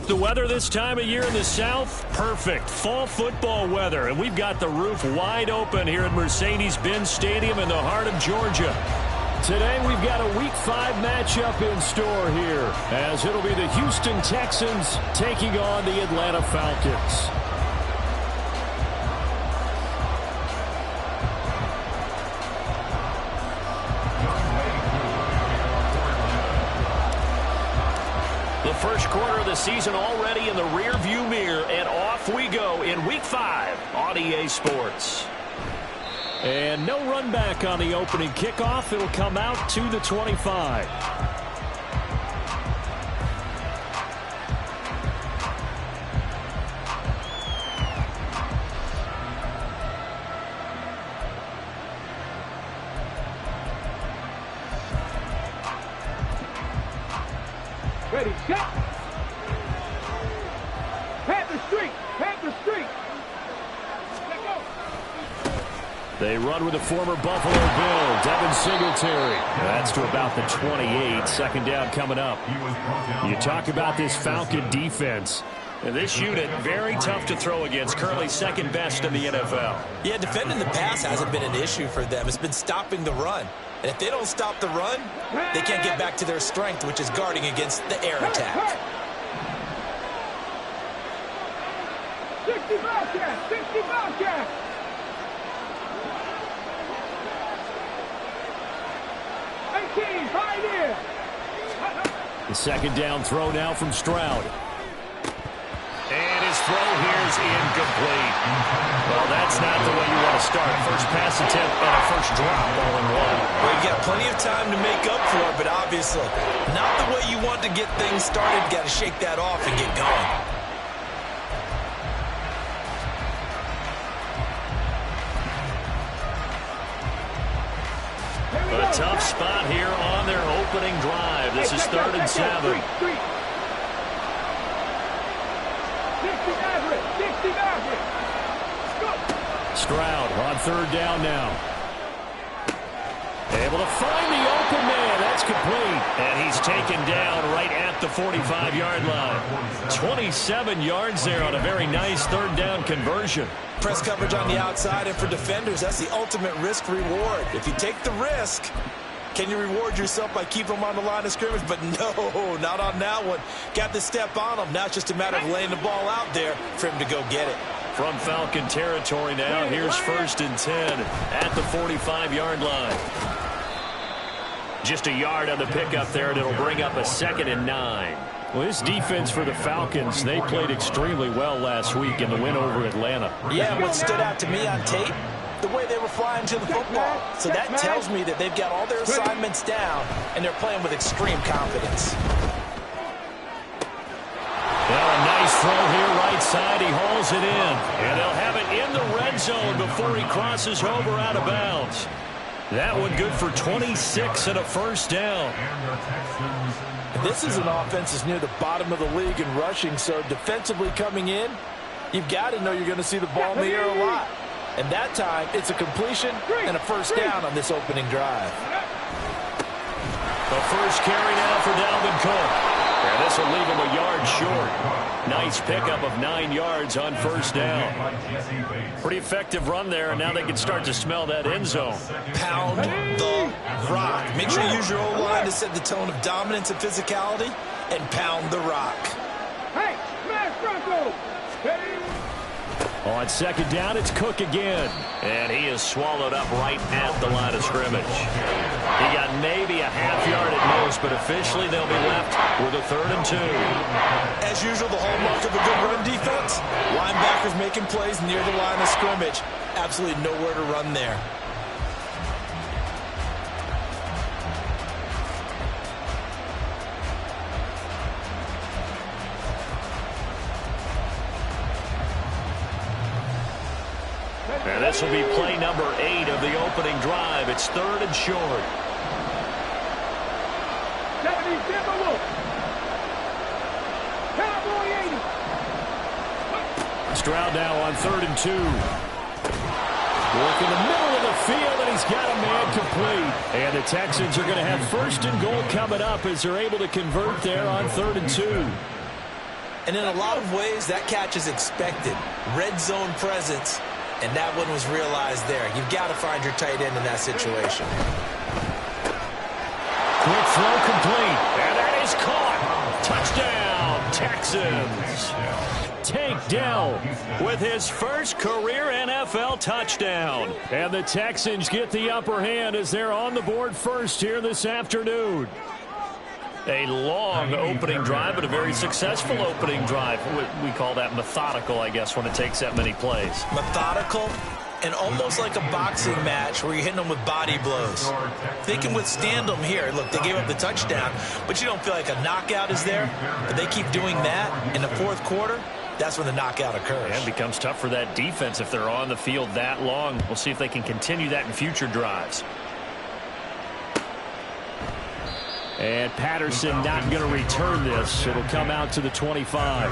The weather this time of year in the South, perfect. Fall football weather, and we've got the roof wide open here at Mercedes-Benz Stadium in the heart of Georgia. Today we've got a Week 5 matchup in store here, as it'll be the Houston Texans taking on the Atlanta Falcons. The first quarter of the season already in the rear-view mirror, and off we go in Week 5 on EA Sports. And no run back on the opening kickoff. It'll come out to the 25. Ready, set. Panther Street, Panther Street. Let go. They run with the former Buffalo Bill, Devin Singletary. That's to about the 28. Second down coming up. You talk about this Falcon defense. And this unit, very tough to throw against, currently second best in the NFL. Yeah, defending the pass hasn't been an issue for them. It's been stopping the run. And if they don't stop the run, they can't get back to their strength, which is guarding against the air attack. 60 Bobcat, 60 Bobcat. Pioneer. The second down throw now from Stroud. And his throw here is incomplete. Well, that's not the way you want to start. First pass attempt and a first drop all in one. Well, you got plenty of time to make up for it, but obviously not the way you want to get things started. Got to shake that off and get going. A tough spot here on their opening drive. This is 3rd and 7. 60 average, 60 average. Stroud on 3rd down now. Able to find the open man. That's complete. And he's taken down right at the 45-yard line. 27 yards there on a very nice 3rd down conversion. Press coverage on the outside, and for defenders, that's the ultimate risk-reward. If you take the risk, can you reward yourself by keeping them on the line of scrimmage? But no, not on that one. Got to step on them. Now it's just a matter of laying the ball out there for him to go get it. From Falcon territory now, here's 1st and 10 at the 45-yard line. Just a yard on the pickup there, and it'll bring up a 2nd and 9. Well, this defense for the Falcons, they played extremely well last week in the win over Atlanta. Yeah, what stood out to me on tape, the way they were flying to the football. So that tells me that they've got all their assignments down, and they're playing with extreme confidence. Well, a nice throw here right side. He hauls it in. And they'll have it in the red zone before he crosses over out of bounds. That one good for 26 and a first down. This is an offense that's near the bottom of the league in rushing, so defensively coming in, you've got to know you're going to see the ball in the air a lot. And that time, it's a completion and a first down on this opening drive. The first carry now for Dalvin Cook. And this will leave him a yard short. Nice pickup of 9 yards on first down. Pretty effective run there, and now they can start to smell that end zone. Pound the rock. Make sure you use your O-line to set the tone of dominance and physicality, and pound the rock. Hey, smash Bronco. On 2nd down, it's Cook again. And he is swallowed up right at the line of scrimmage. He got maybe a half yard at most, but officially they'll be left with a 3rd and 2. As usual, the hallmark of a good run defense, linebackers making plays near the line of scrimmage. Absolutely nowhere to run there. And this will be play number 8 of the opening drive. It's 3rd and short. 70 Timberwolves. Cowboy 80. Stroud now on 3rd and 2. Work in the middle of the field, and he's got a man complete. And the Texans are going to have 1st and goal coming up as they're able to convert there on 3rd and 2. And in a lot of ways, that catch is expected. Red zone presence, and that one was realized there. You've got to find your tight end in that situation. Quick throw complete, and that is caught. Touchdown, Texans. Tank Dell with his first career NFL touchdown. And the Texans get the upper hand as they're on the board first here this afternoon. A long opening drive, but a very successful opening drive. We call that methodical, I guess, when it takes that many plays. Methodical and almost like a boxing match where you're hitting them with body blows. They can withstand them here. Look, they gave up the touchdown, but you don't feel like a knockout is there. But they keep doing that in the fourth quarter. That's when the knockout occurs. And it becomes tough for that defense if they're on the field that long. We'll see if they can continue that in future drives. And Patterson not going to return this. It'll come out to the 25.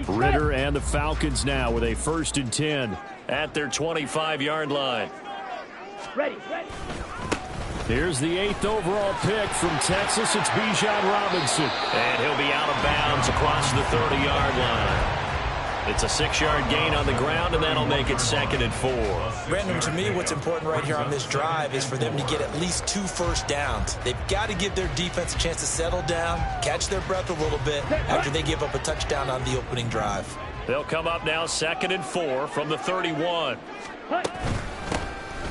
Ritter and the Falcons now with a 1st and 10 at their 25-yard line. Ready. Here's the 8th overall pick from Texas. It's Bijan Robinson. And he'll be out of bounds across the 30-yard line. It's a 6-yard gain on the ground, and that'll make it 2nd and 4. Brandon, to me, what's important right here on this drive is for them to get at least 2 first downs. They've got to give their defense a chance to settle down, catch their breath a little bit after they give up a touchdown on the opening drive. They'll come up now 2nd and 4 from the 31.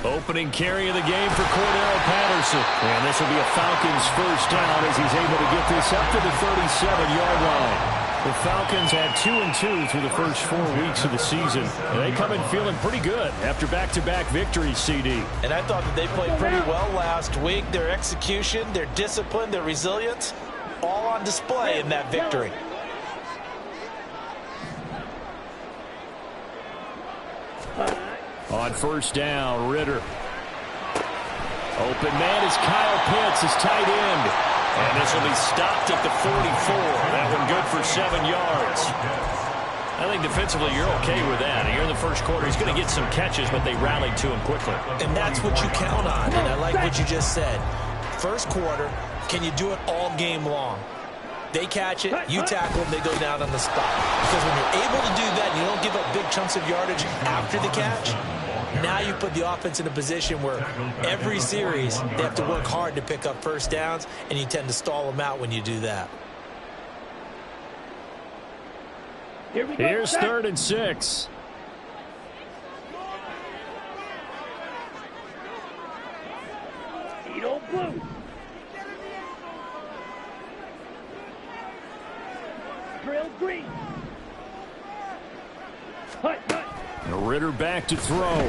Opening carry of the game for Cordero Patterson. And this will be a Falcons first down as he's able to get this up to the 37-yard line. The Falcons had 2-2 through the first 4 weeks of the season. And they come in feeling pretty good after back-to-back victories, CD. And I thought that they played pretty well last week. Their execution, their discipline, their resilience, all on display in that victory. On first down, Ritter. Open man is Kyle Pitts, his tight end. And this will be stopped at the 44. That one good for 7 yards. I think defensively you're okay with that. Here in the first quarter, he's going to get some catches, but they rallied to him quickly. And that's what you count on. And I like what you just said. First quarter, can you do it all game long? They catch it, you tackle them, they go down on the spot. Because when you're able to do that and you don't give up big chunks of yardage after the catch, now you put the offense in a position where every series they have to work hard to pick up first downs, and you tend to stall them out when you do that. Here's 3rd and 6. Edo Blue. Drill green. Hut. Ritter back to throw.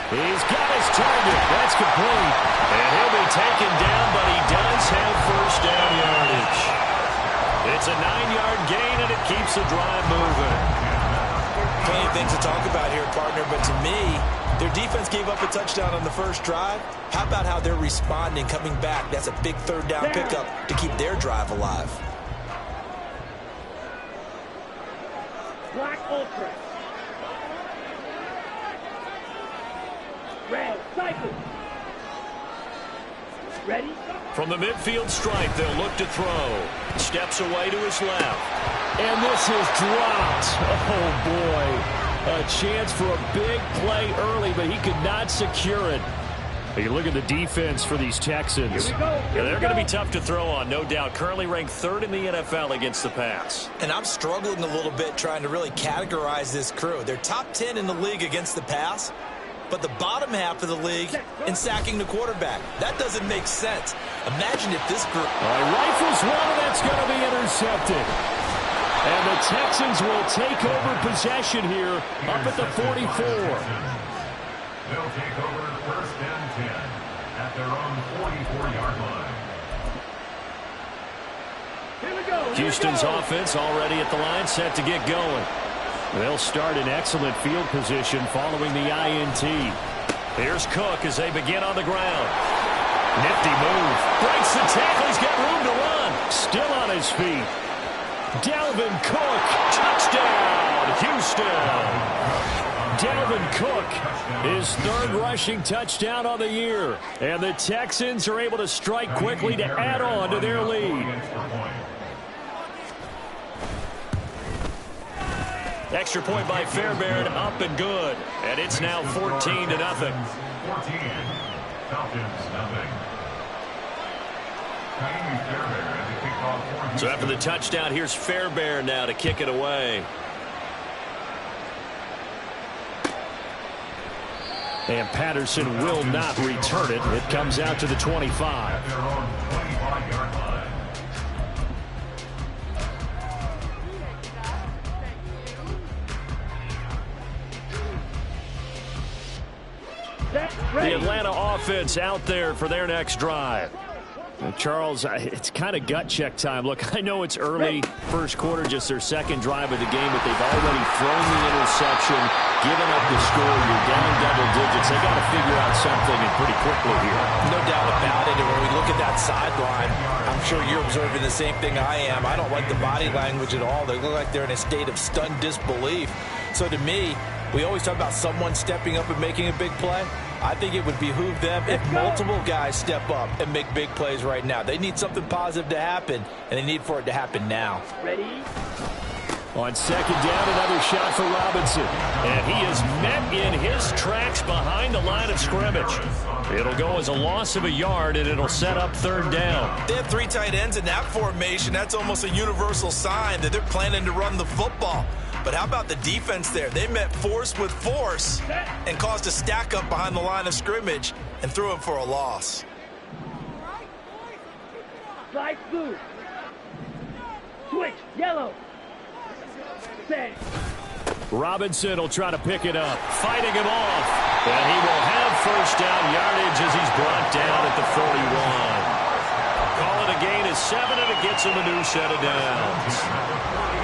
He's got his target. That's complete. And he'll be taken down, but he does have first down yardage. It's a 9-yard gain, and it keeps the drive moving. Plenty of things to talk about here, partner, but to me, their defense gave up a touchdown on the first drive. How about how they're responding, coming back? That's a big 3rd down pickup to keep their drive alive. Black Ultra. Red Cycle. Ready? From the midfield stripe, they'll look to throw. Steps away to his left. And this is dropped. Oh, boy. A chance for a big play early, but he could not secure it. You look at the defense for these Texans. They're going to be tough to throw on, no doubt. Currently ranked 3rd in the NFL against the pass. And I'm struggling a little bit trying to really categorize this crew. They're top 10 in the league against the pass, but the bottom half of the league in sacking the quarterback. That doesn't make sense. Imagine if this group... Rifles one, and that's going to be intercepted. And the Texans will take over possession here up at the 44. They'll take over 1st and 10 at their own 44-yard line. Here we go. Houston's offense already at the line, set to get going. They'll start in excellent field position following the INT. Here's Cook as they begin on the ground. Nifty move. Breaks the tackle. He's got room to run. Still on his feet. Dalvin Cook. Touchdown, Houston. Dalvin Cook, his third rushing touchdown on the year. And the Texans are able to strike quickly to add on to their lead. Extra point by Fairbairn, up and good. And it's now 14-0. 14. Falcons, nothing. So after the touchdown, here's Fairbairn now to kick it away. And Patterson will not return it. It comes out to the 25. The Atlanta offense out there for their next drive. Charles, it's kind of gut check time. Look, I know it's early, first quarter, just their second drive of the game, but they've already thrown the interception, given up the score. You're down double digits. They got to figure out something and pretty quickly here. No doubt about it. And when we look at that sideline, I'm sure you're observing the same thing I am. I don't like the body language at all. They look like they're in a state of stunned disbelief. So to me, we always talk about someone stepping up and making a big play. I think it would behoove them if multiple guys step up and make big plays right now. They need something positive to happen, and they need for it to happen now. Ready? On second down, another shot for Robinson. And he is met in his tracks behind the line of scrimmage. It'll go as a loss of a yard, and it'll set up third down. They have three tight ends in that formation. That's almost a universal sign that they're planning to run the football. But how about the defense there? They met force with force and caused a stack up behind the line of scrimmage and threw it for a loss. Slide blue. Switch, yellow. Set. Robinson will try to pick it up, fighting him off. And he will have first down yardage as he's brought down at the 41. Call it a gain of 7, and it gets him a new set of downs.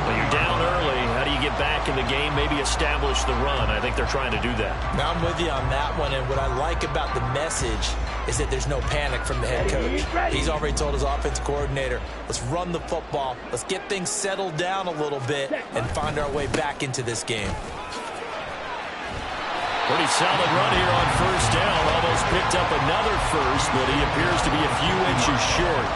Well, you're down early. How do you get back in the game? Maybe establish the run. I think they're trying to do that. Now I'm with you on that one, and what I like about the message is that there's no panic from the head coach. He's already told his offensive coordinator, let's run the football, let's get things settled down a little bit, and find our way back into this game. Pretty solid run here on first down. Almost picked up another first, but he appears to be a few inches short.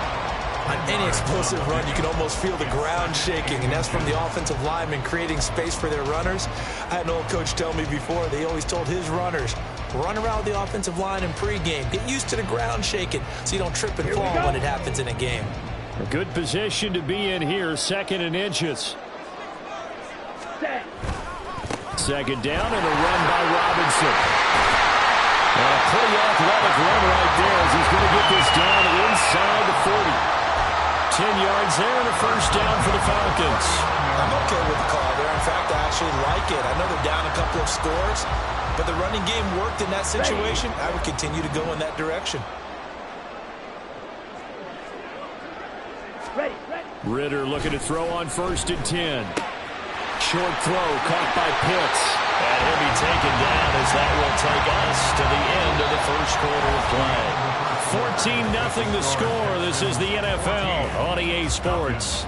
On any explosive run, you can almost feel the ground shaking, and that's from the offensive linemen creating space for their runners. I had an old coach tell me before, they always told his runners, run around the offensive line in pregame. Get used to the ground shaking so you don't trip and fall when it happens in a game. A good position to be in here, 2nd and inches. Second down and a run by Robinson. And a pretty athletic run right there as he's going to get this down inside the 40. 10 yards there and a first down for the Falcons. I'm okay with the call there. In fact, I actually like it. I know they're down a couple of scores, but the running game worked in that situation. I would continue to go in that direction. Ready. Ritter looking to throw on 1st and 10. Short throw caught by Pitts. And he'll be taken down as that will take us to the end of the first quarter of play. 14-0 the score. This is the NFL on EA Sports.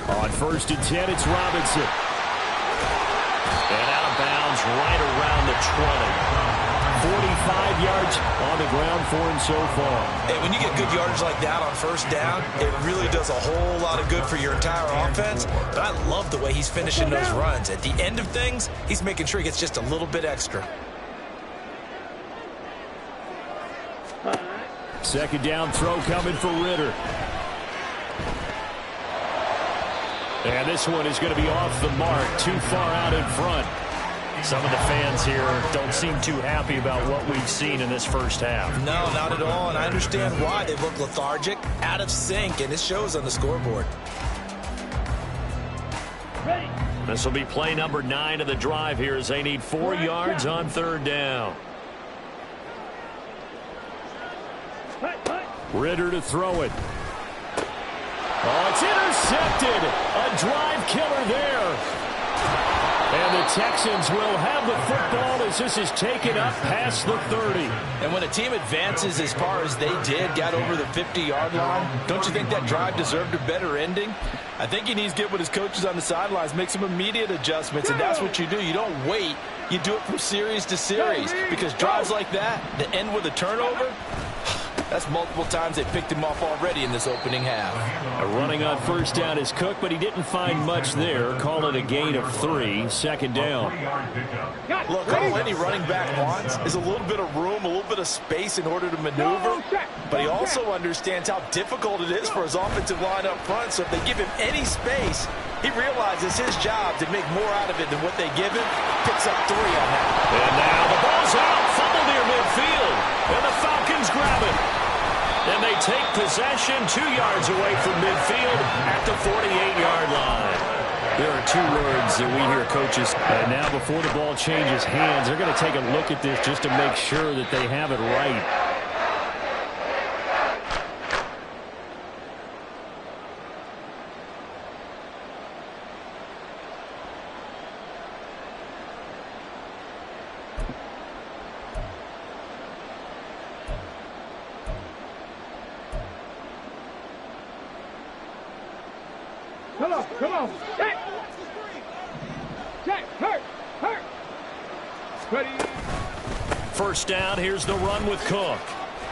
On 1st and 10, it's Robinson. And out of bounds right around the 20. 45 yards on the ground for him so far. Hey, when you get good yardage like that on first down, it really does a whole lot of good for your entire offense. But I love the way he's finishing those runs. At the end of things, he's making sure he gets just a little bit extra. Second down throw coming for Ritter. And this one is going to be off the mark, too far out in front. Some of the fans here don't seem too happy about what we've seen in this first half. No, not at all, and I understand why. They look lethargic, out of sync, and it shows on the scoreboard. Ready. This will be play number 9 of the drive here as they need 4 yards on third down. Ritter to throw it. Oh, it's intercepted. A drive killer there. And the Texans will have the football as this is taken up past the 30. And when a team advances as far as they did, got over the 50-yard line, don't you think that drive deserved a better ending? I think he needs to get with his coaches on the sidelines, make some immediate adjustments, and that's what you do. You don't wait. You do it from series to series, because drives like that end with a turnover, that's multiple times they picked him off already in this opening half. Running on first down is Cook, but he didn't find much there. Call it a gain of 3, second down. Look, all any running back wants is a little bit of room, a little bit of space in order to maneuver, but he also understands how difficult it is for his offensive line up front, so if they give him any space, he realizes his job to make more out of it than what they give him. Picks up 3 on that. And now the ball's out, fumble near midfield, and the Falcons grab it. And they take possession 2 yards away from midfield at the 48-yard line. There are 2 words that we hear coaches. And now before the ball changes hands, they're going to take a look at this just to make sure that they have it right. Come on. Check. Check. Hurt. Ready. First down, here's the run with Cook.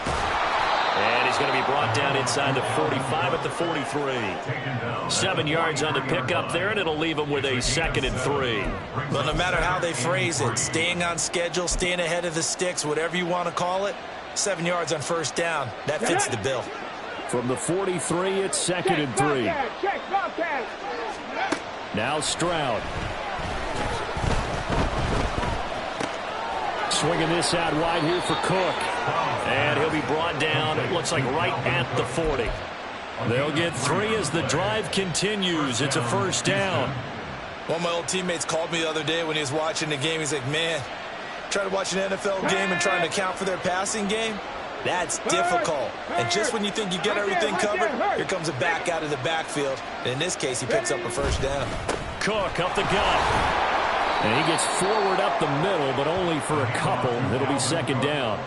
And he's going to be brought down inside the 45 at the 43. 7 yards on the pickup there, and it'll leave him with a 2nd and 3. But no matter how they phrase it, staying on schedule, staying ahead of the sticks, whatever you want to call it, 7 yards on first down, that fits the bill. From the 43, it's 2nd and 3. Check. Now Stroud. Swinging this out wide here for Cook. And he'll be brought down, it looks like right at the 40. They'll get 3 as the drive continues. It's a first down. One of my old teammates called me the other day when he was watching the game. He's like, man, trying to watch an NFL game and trying to account for their passing game? That's difficult. And just when you think you get everything covered, here comes a back out of the backfield. And in this case, he picks up a first down. Cook up the gut. And he gets forward up the middle, but only for a couple. It'll be 2nd down.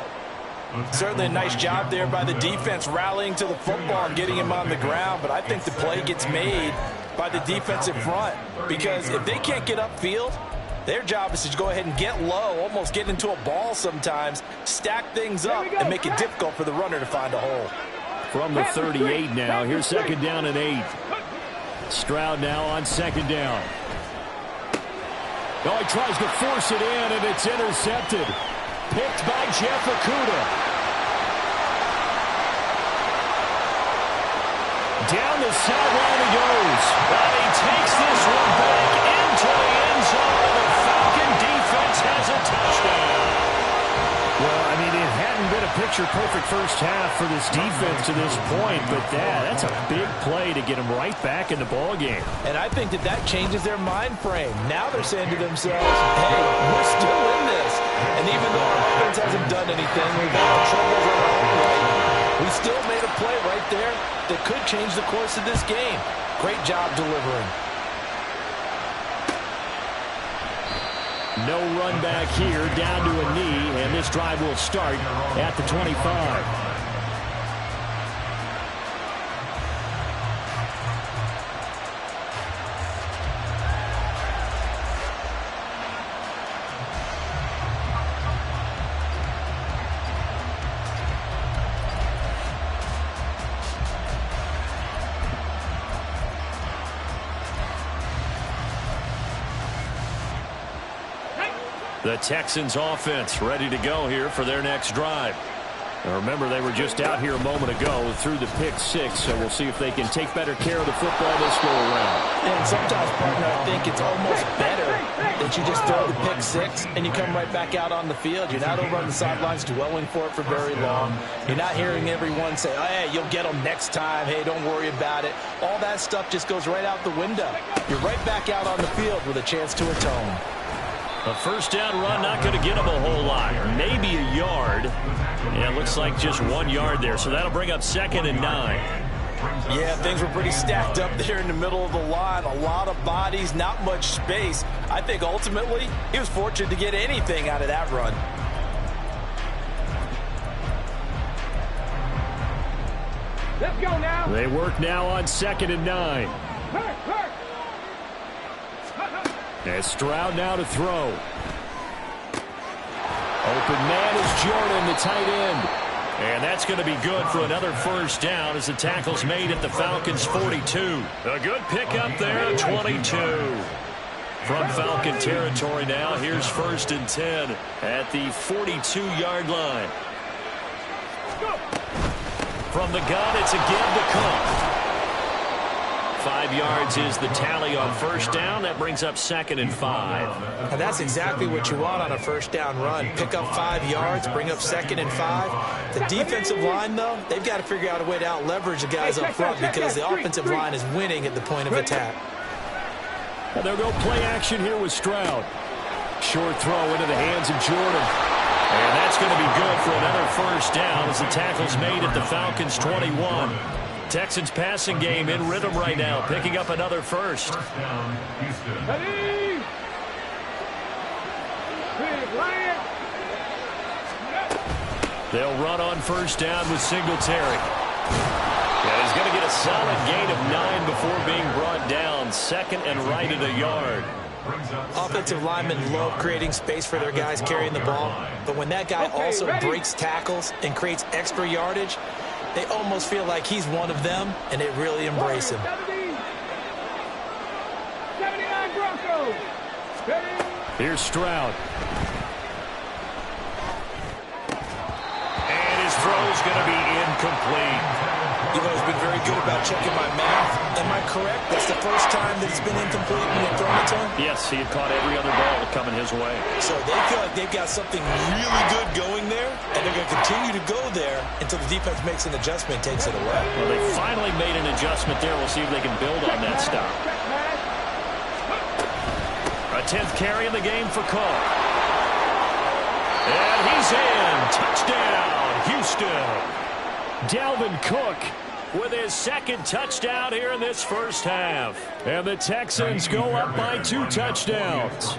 Certainly a nice job there by the defense rallying to the football and getting him on the ground. But I think the play gets made by the defensive front. Because if they can't get upfield, their job is to go ahead and get low, almost get into a ball sometimes, stack things up, and make it difficult for the runner to find a hole. From the 38 now, here's 2nd down and 8. Stroud now on 2nd down. Oh, he tries to force it in, and it's intercepted. Picked by Jeff Okudah. Down the sideline he goes. And he takes this one back into the end zone. The Falcon defense has a touchdown. Well, I mean, it hadn't been a picture-perfect first half for this defense to this point, but that's a big play to get them right back in the ballgame. And I think that changes their mind frame. Now they're saying to themselves, hey, we're still in this. And even though our offense hasn't done anything, we've had troubles on our own right, we still made a play right there that could change the course of this game. Great job delivering. No run back here, down to a knee, and this drive will start at the 25. The Texans offense ready to go here for their next drive. Remember, they were just out here a moment ago through the pick six, so we'll see if they can take better care of the football this go around. And sometimes, partner, I think it's almost better that you just throw the pick six and you come right back out on the field. You're not over on the sidelines dwelling for it for very long. You're not hearing everyone say, oh, hey, you'll get them next time. Hey, don't worry about it. All that stuff just goes right out the window. You're right back out on the field with a chance to atone. A first down run, not going to get him a whole lot. Maybe a yard. Yeah, it looks like just 1 yard there. So that'll bring up 2nd and 9. Yeah, things were pretty stacked up there in the middle of the line. A lot of bodies, not much space. I think ultimately he was fortunate to get anything out of that run. Let's go now. They work now on 2nd and 9. Hurt. And Stroud now to throw. Open man is Jordan, the tight end. And that's going to be good for another first down as the tackle's made at the Falcons' 42. A good pickup there at 22. From Falcon territory now, here's 1st and 10 at the 42-yard line. From the gun, it's again to Cook. 5 yards is the tally on first down. That brings up 2nd and 5. And that's exactly what you want on a first down run. Pick up 5 yards, bring up 2nd and 5. The defensive line, though, they've got to figure out a way to out-leverage the guys up front because the offensive line is winning at the point of attack. And they'll go play action here with Stroud. Short throw into the hands of Jordan. And that's going to be good for another first down as the tackle's made at the Falcons' 21. Texans passing game in rhythm right now, picking up another first. Ready? They'll run on first down with Singletary. And he's going to get a solid gain of 9 before being brought down. 2nd and right at a yard. Offensive linemen love creating space for their guys carrying the ball. But when that guy also breaks tackles and creates extra yardage, they almost feel like he's one of them, and they really embrace him. 79 Broncos. Here's Stroud. And his throw's going to be incomplete. You've always been very good about checking my math. Am I correct? That's the first time that it's been incomplete when you've thrown it to him? Yes, he had caught every other ball coming his way. So they feel like they've got something really good going there, and they're going to continue to go there until the defense makes an adjustment and takes it away. Well, they finally made an adjustment there. We'll see if they can build on that stop. A 10th carry in the game for Cook. And he's in. Touchdown, Houston. Dalvin Cook with his 2nd touchdown here in this first half. And the Texans go up by 2 touchdowns.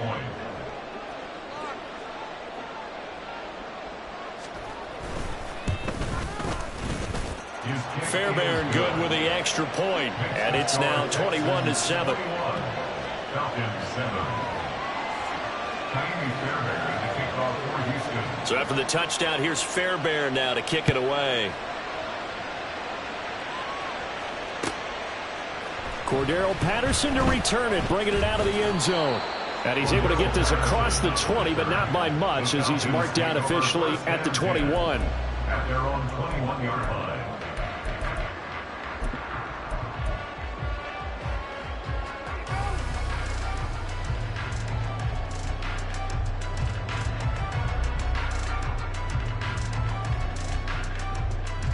Fairbairn good with the extra point, and it's now 21-7. So after the touchdown, here's Fairbairn now to kick it away. Cordero Patterson to return it, bringing it out of the end zone. And he's able to get this across the 20, but not by much, as he's marked down officially at the 21. At their own 21-yard line.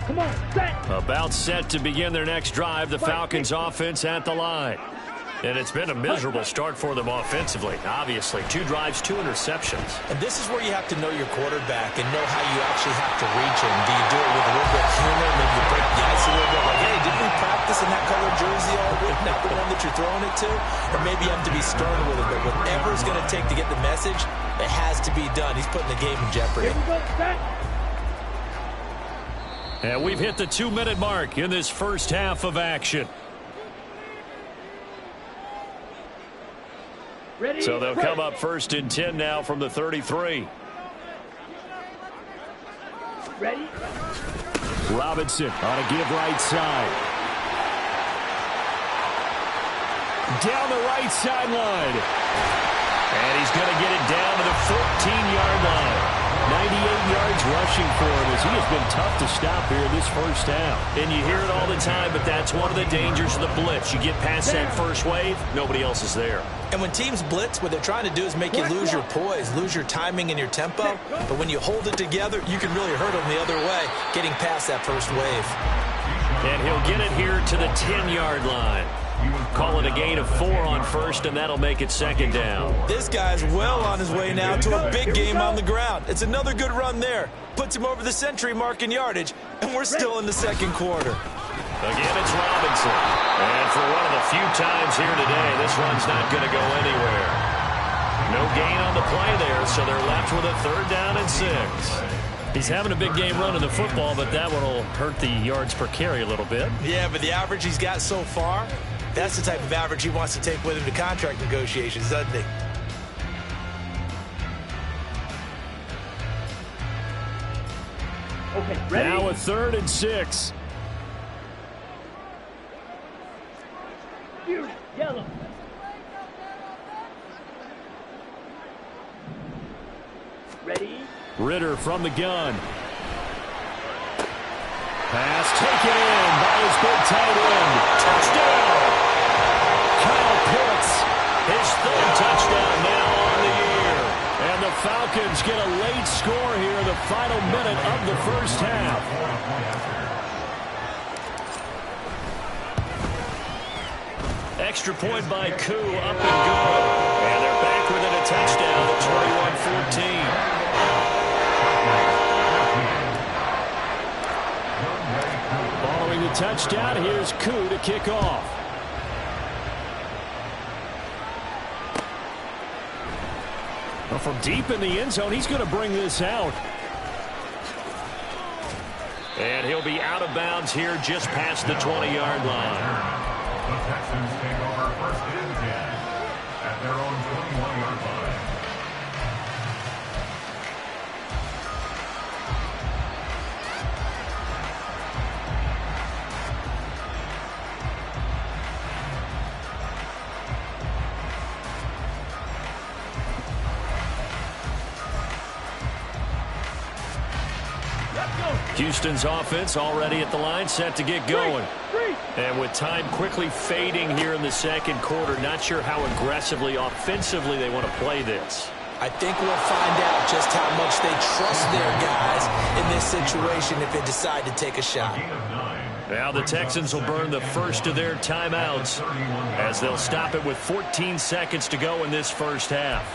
Come on, set. About set to begin their next drive, the Falcons offense at the line. And it's been a miserable start for them offensively. Obviously, 2 drives, 2 interceptions. And this is where you have to know your quarterback and know how you actually have to reach him. Do you do it with a little bit of humor? Maybe you break the ice a little bit like, hey, didn't we practice in that color jersey all week? Not the one that you're throwing it to? Or maybe you have to be stern with him. But whatever it's going to take to get the message, it has to be done. He's putting the game in jeopardy. Here we go, set. And we've hit the 2-minute mark in this first half of action. Ready? So they'll come up 1st and 10 now from the 33. Ready? Robinson on a give right side. Down the right sideline. And he's going to get it down to the 14-yard line. 98 yards rushing for him as he has been tough to stop here this first half. And you hear it all the time, but that's one of the dangers of the blitz. You get past that first wave, nobody else is there. And when teams blitz, what they're trying to do is make you lose your poise, lose your timing and your tempo. But when you hold it together, you can really hurt them the other way, getting past that first wave. And he'll get it here to the 10-yard line. Call it a gain of 4 on first, and that'll make it second down. This guy's well on his way now to a big game on the ground. It's another good run there. Puts him over the century mark in yardage, and we're still in the second quarter. Again, it's Robinson. And for one of the few times here today, this run's not going to go anywhere. No gain on the play there, so they're left with a 3rd down and 6. He's having a big game running the football, but that one will hurt the yards per carry a little bit. Yeah, but the average he's got so far, that's the type of average he wants to take with him to contract negotiations, doesn't he? Okay, ready? Now a 3rd and 6. Yellow. Ready? Ritter from the gun. Pass taken in by his big tight end. Touchdown! Kyle Pitts, his 3rd touchdown now on the year. And the Falcons get a late score here in the final minute of the first half. Extra point by Koo, up and good. And they're back within a touchdown at 21-14. Following the touchdown, here's Koo to kick off. Well, from deep in the end zone, he's going to bring this out. And he'll be out of bounds here just past the 20-yard line. The Texans take over 1st and 10 at their own 21-yard line. Houston's offense already at the line, set to get going. And with time quickly fading here in the second quarter, not sure how aggressively, offensively they want to play this. I think we'll find out just how much they trust their guys in this situation if they decide to take a shot. Now the Texans will burn the first of their timeouts as they'll stop it with 14 seconds to go in this first half.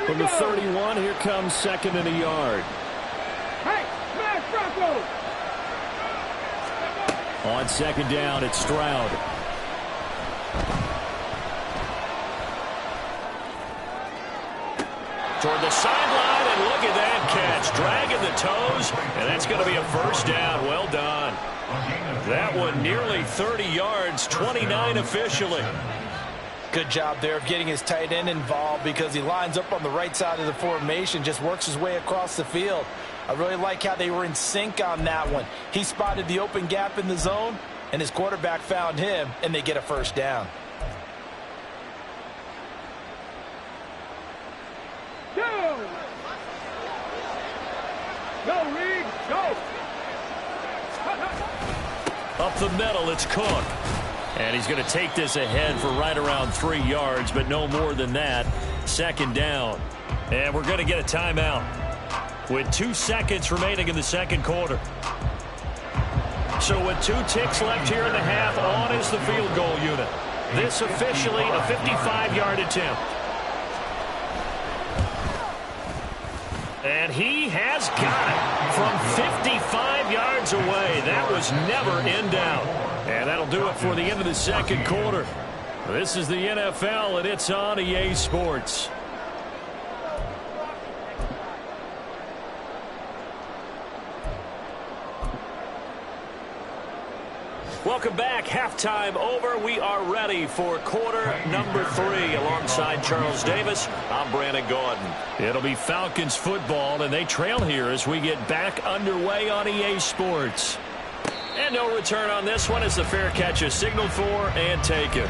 From the 31, here comes 2nd and a yard. Hey, smash Bronco! On 2nd down, it's Stroud. Toward the sideline, and look at that catch. Dragging the toes, and that's going to be a 1st down. Well done. That one nearly 30 yards, 29 officially. Good job there of getting his tight end involved because he lines up on the right side of the formation, just works his way across the field. I really like how they were in sync on that one. He spotted the open gap in the zone, and his quarterback found him, and they get a 1st down. Go! Go, Reed! Go! Up the middle, it's Cook. And he's going to take this ahead for right around 3 yards, but no more than that. 2nd down. And we're going to get a timeout with 2 seconds remaining in the second quarter. So with 2 ticks left here in the half, on is the field goal unit. This officially a 55-yard attempt. And he has got it from 55 yards away. That was never in doubt. And that'll do it for the end of the second quarter. This is the NFL, and it's on EA Sports. Welcome back. Halftime over. We are ready for quarter number 3. Alongside Charles Davis, I'm Brandon Gordon. It'll be Falcons football, and they trail here as we get back underway on EA Sports. And no return on this one as the fair catch is signaled for and taken.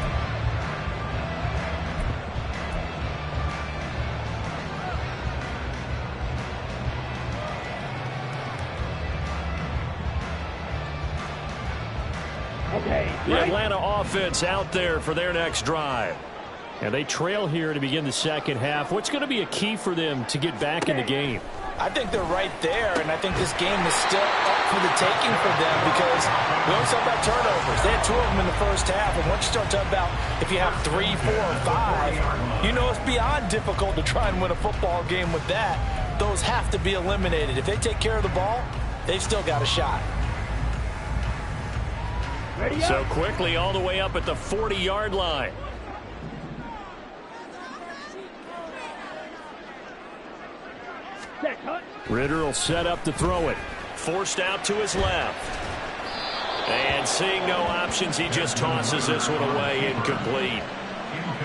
The Atlanta offense out there for their next drive. And they trail here to begin the second half. What's going to be a key for them to get back in the game? I think they're right there, and I think this game is still up for the taking for them because we always talk about turnovers. They had 2 of them in the first half, and once you start talking about if you have 3, 4, or 5, you know it's beyond difficult to try and win a football game with that. Those have to be eliminated. If they take care of the ball, they've still got a shot. So quickly all the way up at the 40-yard line. Ridder will set up to throw it. Forced out to his left. And seeing no options, he just tosses this one away, incomplete.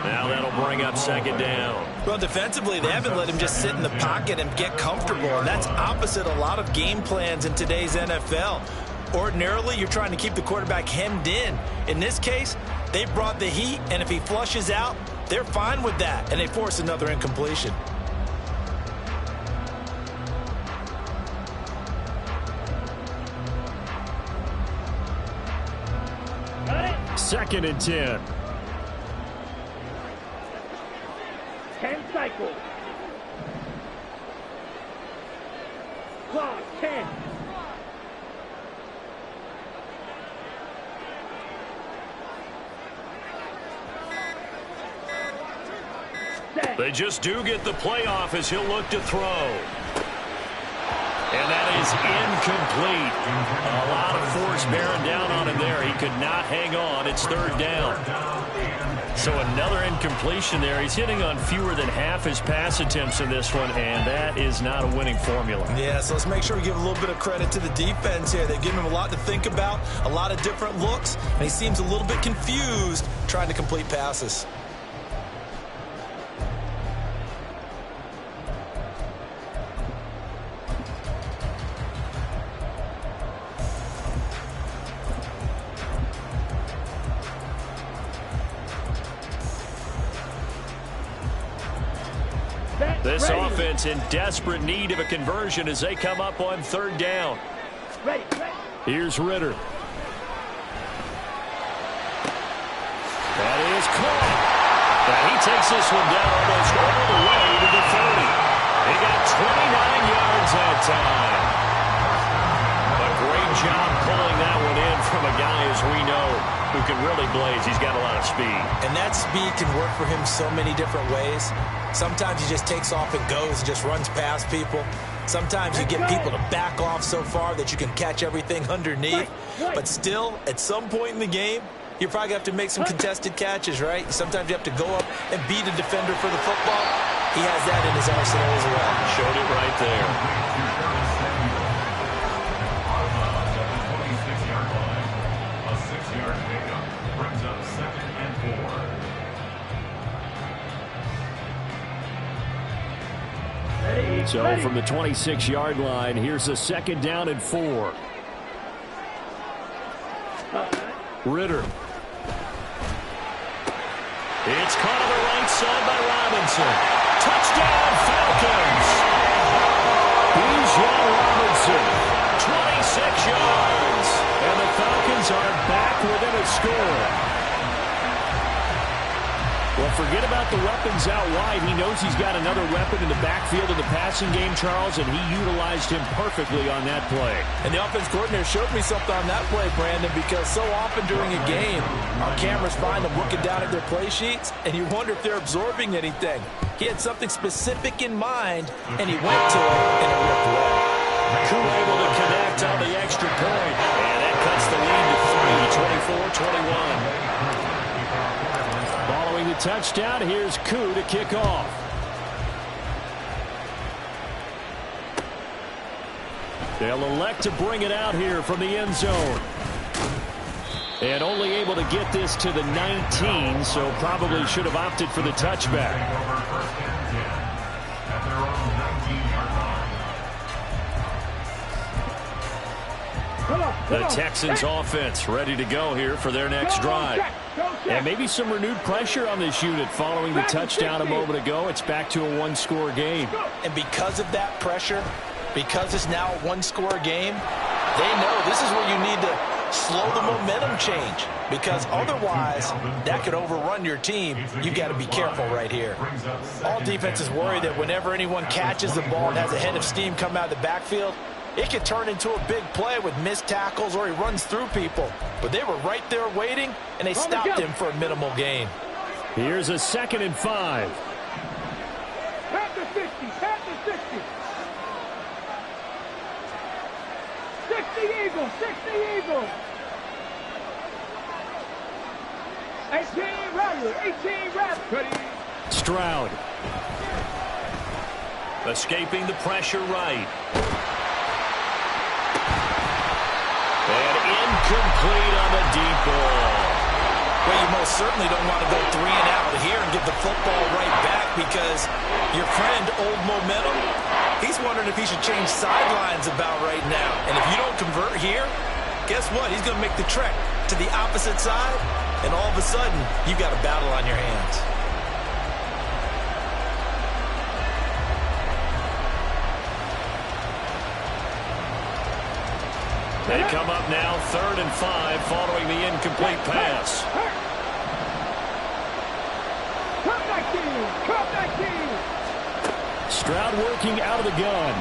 Now that'll bring up second down. Well, defensively, they haven't let him just sit in the pocket and get comfortable, and that's opposite a lot of game plans in today's NFL. Ordinarily, you're trying to keep the quarterback hemmed in. In this case, they brought the heat, and if he flushes out, they're fine with that, and they force another incompletion. Second and 10. 10 cycles. Clock 10. They just do get the playoff as he'll look to throw. And that is incomplete. A lot of force bearing down on him there. He could not hang on. It's third down. So another incompletion there. He's hitting on fewer than half his pass attempts in this one, and that is not a winning formula. Yeah, so let's make sure we give a little bit of credit to the defense here. They've given him a lot to think about, a lot of different looks, and he seems a little bit confused trying to complete passes. This offense in desperate need of a conversion as they come up on third down. Here's Ridder. That is caught. And he takes this one down almost all the way to the 30. He got 29 yards that time. A great job pulling that one in from a guy, as we know, who can really blaze. He's got a lot of speed. And that speed can work for him so many different ways. Sometimes he just takes off and goes and just runs past people. Sometimes you get people to back off so far that you can catch everything underneath. But still, at some point in the game, you probably have to make some contested catches, right? Sometimes you have to go up and beat a defender for the football. He has that in his arsenal as well. Showed it right there. A 6-yard pickup brings up second and 4. So from the 26-yard line, here's a second down and 4. Ridder. It's caught on the right side by Robinson. Touchdown, Falcons. Bijan Robinson, 26 yards. And the Falcons are back within a score. Well, forget about the weapons out wide. He knows he's got another weapon in the backfield of the passing game, Charles, and he utilized him perfectly on that play. And the offense coordinator showed me something on that play, Brandon, because so often during a game, our cameras find them looking down at their play sheets, and you wonder if they're absorbing anything. He had something specific in mind, and he went to it, and it worked well. Koo able to connect on the extra point, and that cuts the lead to 3, 24-21. Following the touchdown, here's Koo to kick off. They'll elect to bring it out here from the end zone. And only able to get this to the 19, so probably should have opted for the touchback. The Texans offense ready to go here for their next drive. And maybe some renewed pressure on this unit following the touchdown a moment ago. It's back to a one-score game. And because of that pressure, because it's now a one-score game, they know this is where you need to slow the momentum change, because otherwise that could overrun your team. You've got to be careful right here. All defenses worry that whenever anyone catches the ball and has a head of steam come out of the backfield, it could turn into a big play with missed tackles or he runs through people. But they were right there waiting, and they stopped him for a minimal gain. Here's a 2nd and 5. Pat the 60, pat the 60. 60 Eagles, 60 Eagles. 18 Rattler, 18 Rattler. Stroud. Escaping the pressure right. And incomplete on the deep ball. Well, you most certainly don't want to go 3 and out here and give the football right back, because your friend, Old Momentum, he's wondering if he should change sidelines about right now. And if you don't convert here, guess what? He's going to make the trek to the opposite side, and all of a sudden, you've got a battle on your hands. They come up now 3rd and 5 following the incomplete pass. Stroud working out of the gun.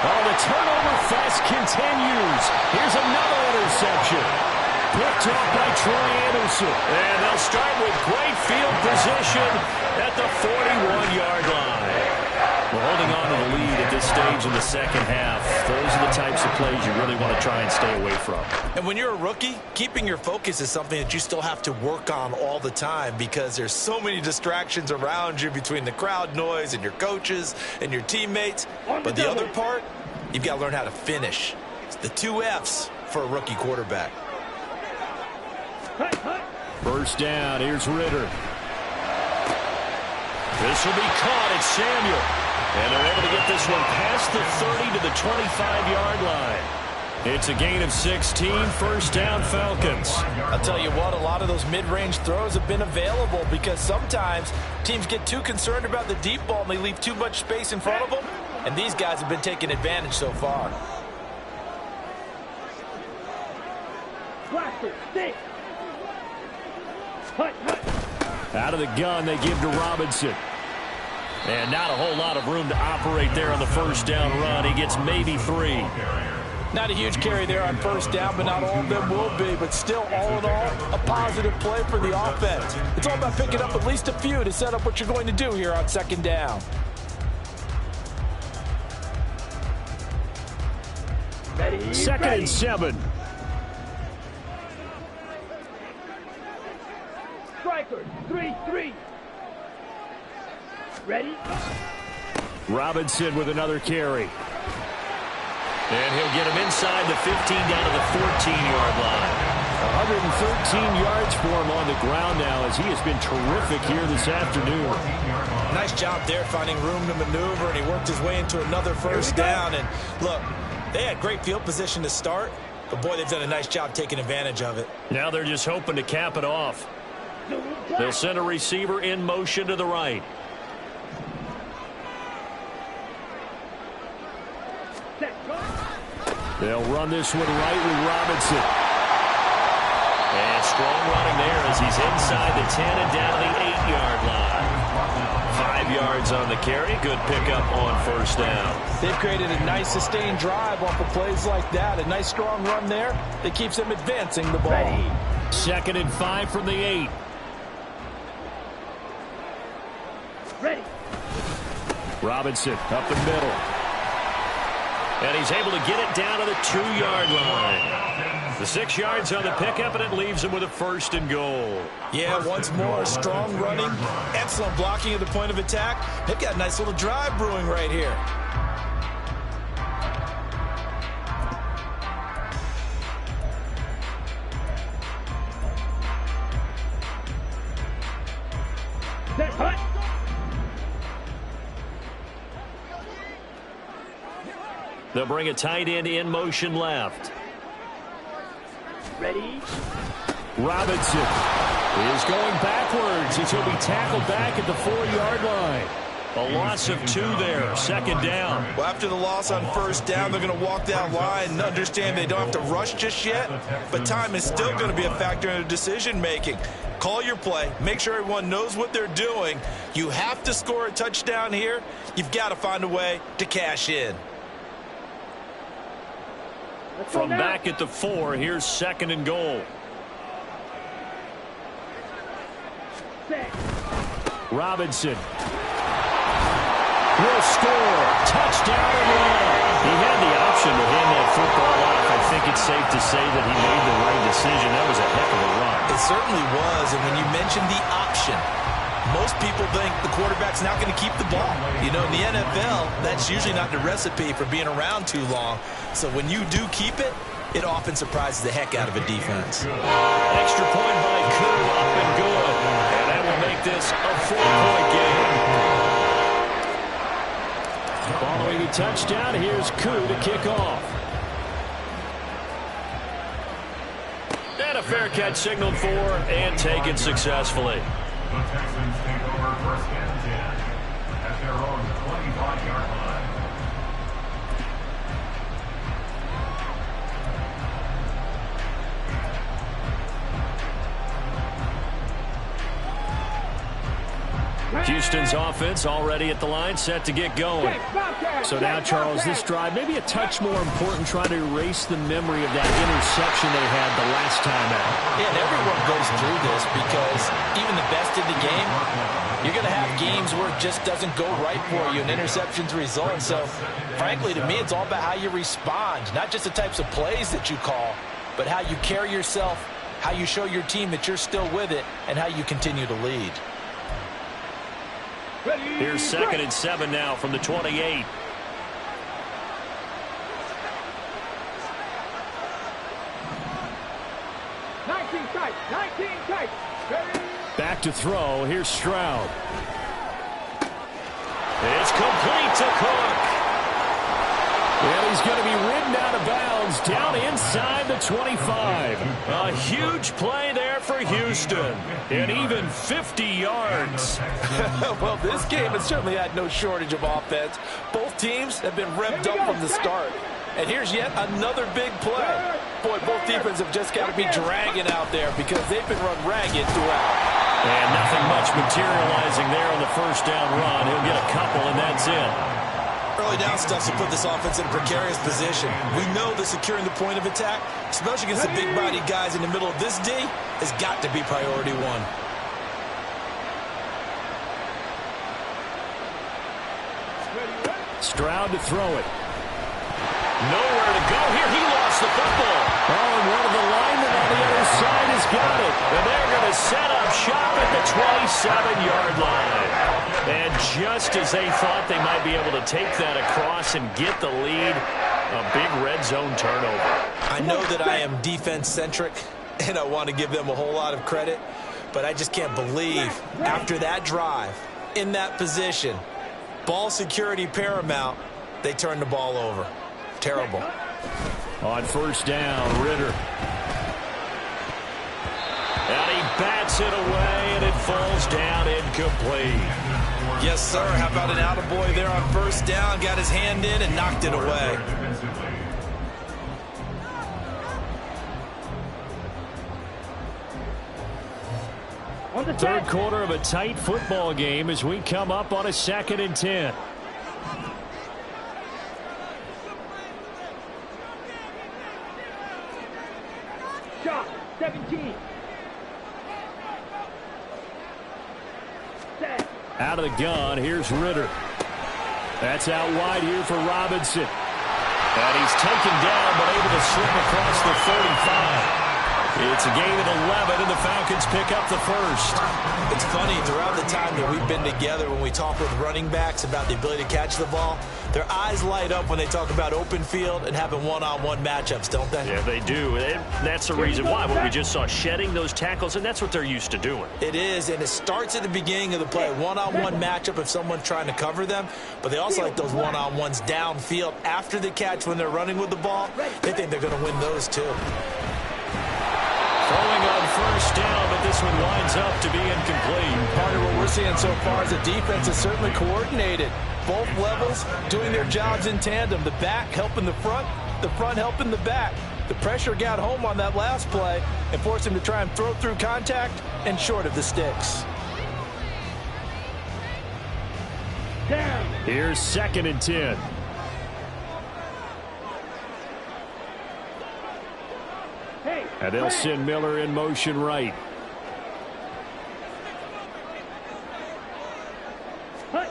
Oh, the turnover fest continues. Here's another interception. Picked off by Troy Anderson. And they'll start with great field position at the 41-yard line. We're holding on to the lead at this stage in the second half. Those are the types of plays you really want to try and stay away from. And when you're a rookie, keeping your focus is something that you still have to work on all the time, because there's so many distractions around you between the crowd noise and your coaches and your teammates. But the other part, you've got to learn how to finish. It's the 2 F's for a rookie quarterback. First down, here's Ritter. This will be caught. It's Samuel. And they're able to get this one past the 30 to the 25-yard line. It's a gain of 16, first down Falcons. I'll tell you what, a lot of those mid-range throws have been available, because sometimes teams get too concerned about the deep ball and they leave too much space in front of them. And these guys have been taking advantage so far. Out of the gun, they give to Robinson. And not a whole lot of room to operate there on the first down run. He gets maybe 3. Not a huge carry there on first down, but not all of them will be. But still, all in all, a positive play for the offense. It's all about picking up at least a few to set up what you're going to do here on second down. Second and 7. Strikers, 3-3. Ready? Robinson with another carry. And he'll get him inside the 15 down to the 14-yard line. 113 yards for him on the ground now, as he has been terrific here this afternoon. Nice job there finding room to maneuver, and he worked his way into another first down. And look, they had great field position to start, but boy, they've done a nice job taking advantage of it. Now they're just hoping to cap it off. They'll send a receiver in motion to the right. They'll run this one right with Robinson. And strong running there as he's inside the 10 and down to the 8-yard line. 5 yards on the carry. Good pickup on first down. They've created a nice sustained drive off of plays like that. A nice strong run there that keeps them advancing the ball. Ready. Second and 5 from the 8. Ready. Robinson up the middle. And he's able to get it down to the 2-yard line. The 6 yards on the pickup, and it leaves him with a first and goal. Yeah, once more, strong running, excellent blocking at the point of attack. They've got a nice little drive brewing right here. Set, hut. They'll bring a tight end in motion left. Ready? Robinson is going backwards as he'll be tackled back at the 4-yard line. A loss of 2 there, second down. Well, after the loss on first down, they're going to walk that line and understand they don't have to rush just yet, but time is still going to be a factor in their decision-making. Call your play. Make sure everyone knows what they're doing. You have to score a touchdown here. You've got to find a way to cash in. From back at the 4, here's 2nd and goal. Robinson will score. Touchdown and one. He had the option to hand that football off. I think it's safe to say that he made the right decision. That was a heck of a run. It certainly was, and when you mentioned the option, most people think the quarterback's not going to keep the ball. You know, in the NFL, that's usually not the recipe for being around too long. So when you do keep it, it often surprises the heck out of a defense. Extra point by Koo, up and good. And that will make this a 4-point game. Following a touchdown, here's Koo to kick off. And a fair catch signaled for and taken successfully. The Texans take over 1st and 10 at their own 25-yard line. Houston's offense already at the line, set to get going. So now, Charles, this drive, maybe a touch more important, trying to erase the memory of that interception they had the last time out. Yeah, and everyone goes through this because even the best in the game, you're going to have games where it just doesn't go right for you and interceptions result. So, frankly, to me, it's all about how you respond, not just the types of plays that you call, but how you carry yourself, how you show your team that you're still with it, and how you continue to lead. Here's 2nd and 7 now from the 28. Back to throw. Here's Stroud. It's complete to Cook. And he's going to be ridden out of bounds down inside the 25. A huge play there for Houston. And even 50 yards. Well, this game has certainly had no shortage of offense. Both teams have been revved up from the start. And here's yet another big play. Boy, both defenses have just got to be dragging out there because they've been run ragged throughout. And nothing much materializing there on the first down run. He'll get a couple, and that's it. Early down stuff to put this offense in a precarious position. We know that securing the point of attack, especially against the big-bodied guys in the middle of this D, has got to be priority one. Stroud to throw it. Nowhere to go here. He lost the football. Oh, and one of the linemen on the other side has got it. And they're going to set up shop at the 27-yard line. And just as they thought they might be able to take that across and get the lead, a big red zone turnover. I know that I am defense-centric, and I want to give them a whole lot of credit, but I just can't believe after that drive, in that position, ball security paramount, they turned the ball over. Terrible. On first down, Ritter. And he bats it away, and it falls down incomplete. Yes, sir. How about an attaboy there on first down? Got his hand in and knocked it away. Third quarter of a tight football game as we come up on a 2nd and 10. Shot, 17. Set. Out of the gun, here's Ritter. That's out wide here for Robinson. And he's taken down but able to slip across the 35. It's a gain of 11, and the Falcons pick up the first. It's funny, throughout the time that we've been together, when we talk with running backs about the ability to catch the ball, their eyes light up when they talk about open field and having one-on-one matchups, don't they? Yeah, they do. And that's the reason why. What we just saw, shedding those tackles, and that's what they're used to doing. It is, and it starts at the beginning of the play. One-on-one matchup if someone's trying to cover them, but they also like those one-on-ones downfield after the catch when they're running with the ball. They think they're going to win those too. Throwing on first down, but this one winds up to be incomplete. Partner, what we're seeing so far is the defense is certainly coordinated. Both levels doing their jobs in tandem. The back helping the front helping the back. The pressure got home on that last play and forced him to try and throw through contact and short of the sticks. Down. Here's 2nd and 10. Hey. And they'll send Miller in motion right. Hut.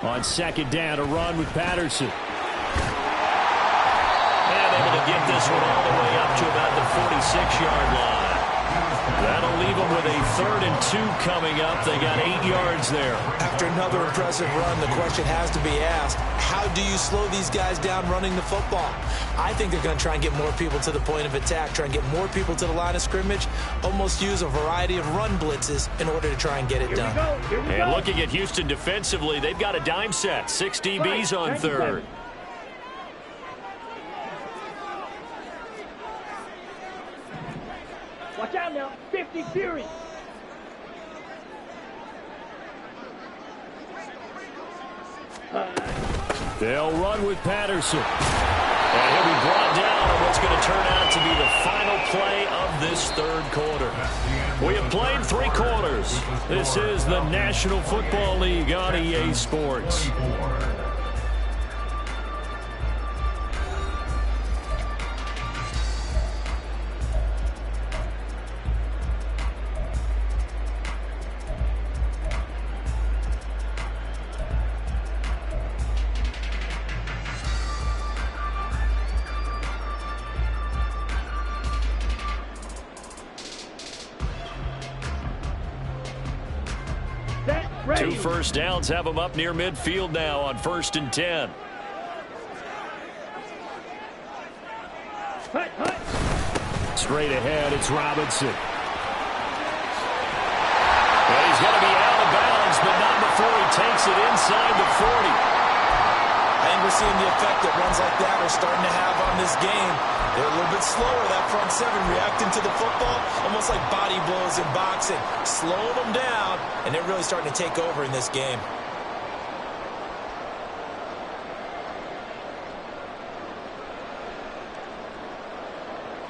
On 2nd down, a run with Patterson. And able to get this one all the way up to about the 46-yard line. That'll leave them with a 3rd and 2 coming up. They got 8 yards there. After another impressive run, the question has to be asked, how do you slow these guys down running the football? I think they're going to try and get more people to the point of attack, try and get more people to the line of scrimmage, almost use a variety of run blitzes in order to try and get it done. And looking at Houston defensively, they've got a dime set. 6 DBs on 3rd. Watch out now. 50 Fury. They'll run with Patterson. And he'll be brought down on what's going to turn out to be the final play of this 3rd quarter. We have played 3 quarters. This is the National Football League on EA Sports. Two first downs have them up near midfield now on 1st and 10. Straight ahead, it's Robinson. And he's going to be out of bounds, but not before he takes it inside the 40. I think we're seeing the effect that runs like that are starting to have on this game. They're a little bit slower, that front 7, reacting to the football, almost like body blows in boxing, slowing them down, and they're really starting to take over in this game.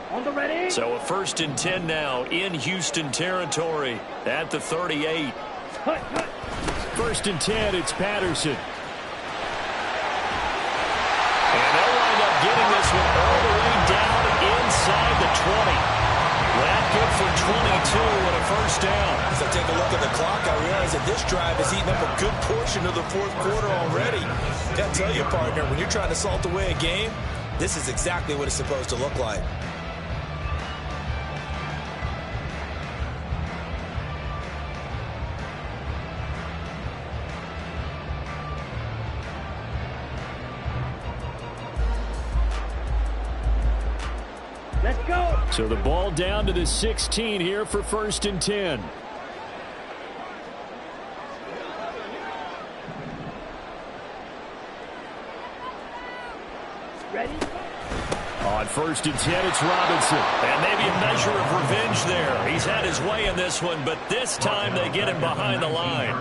On the ready. So a 1st and 10 now in Houston territory at the 38. 1st and 10, it's Patterson. And they'll wind up getting this one all the way down inside the 20. That good for 22 and a first down. As I take a look at the clock, I realize that this drive has eaten up a good portion of the 4th quarter already. Gotta tell you, partner, when you're trying to salt away a game, this is exactly what it's supposed to look like. Let's go. So the ball down to the 16 here for 1st and 10. Ready. On 1st and 10, it's Robinson. And maybe a measure of revenge there. He's had his way in this one, but this time they get him behind the line.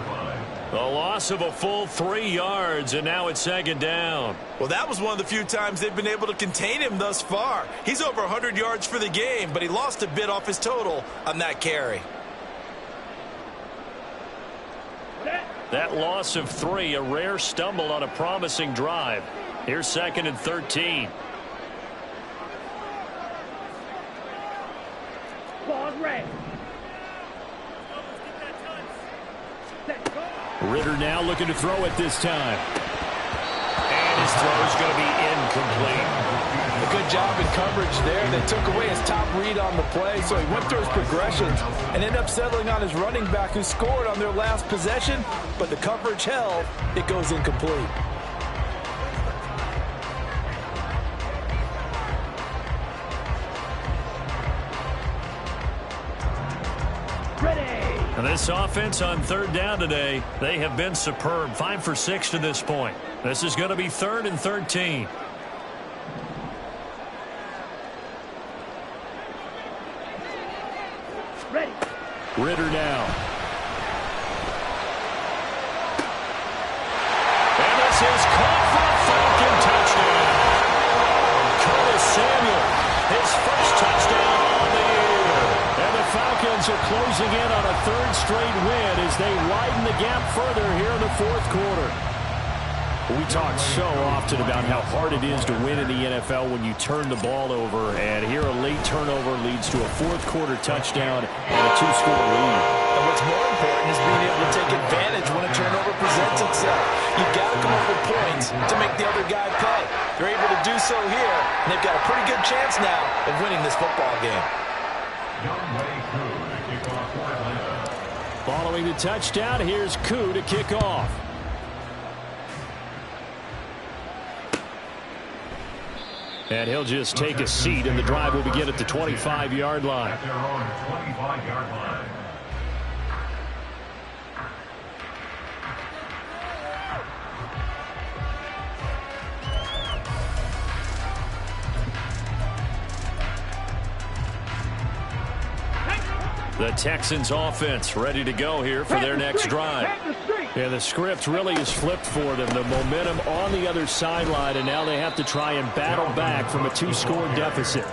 The loss of a full 3 yards, and now it's 2nd down. Well, that was one of the few times they've been able to contain him thus far. He's over 100 yards for the game, but he lost a bit off his total on that carry. That loss of 3, a rare stumble on a promising drive. Here's 2nd and 13. Pause red. Ritter now looking to throw it this time. And his throw is going to be incomplete. A good job in coverage there. They took away his top read on the play, so he went through his progressions and ended up settling on his running back who scored on their last possession, but the coverage held. It goes incomplete. And this offense on third down today, they have been superb. 5 for 6 to this point. This is going to be 3rd and 13. Ready. Ritter now. And this is caught for a Falcon touchdown. Curtis Samuel, his first touchdown on the year. And the Falcons are closing in on a 3rd straight win as they widen the gap further here in the 4th quarter. We talk so often about how hard it is to win in the NFL when you turn the ball over, and here a late turnover leads to a 4th quarter touchdown and a 2-score lead. And what's more important is being able to take advantage when a turnover presents itself. You've got to come up with points to make the other guy pay. They're able to do so here, and they've got a pretty good chance now of winning this football game. Following the touchdown, here's Koo to kick off. And he'll just take a seat, and the drive will begin at the 25-yard line. At their own 25-yard line. The Texans offense ready to go here for their next drive. And the script really is flipped for them. The momentum on the other sideline, and now they have to try and battle back from a 2-score deficit.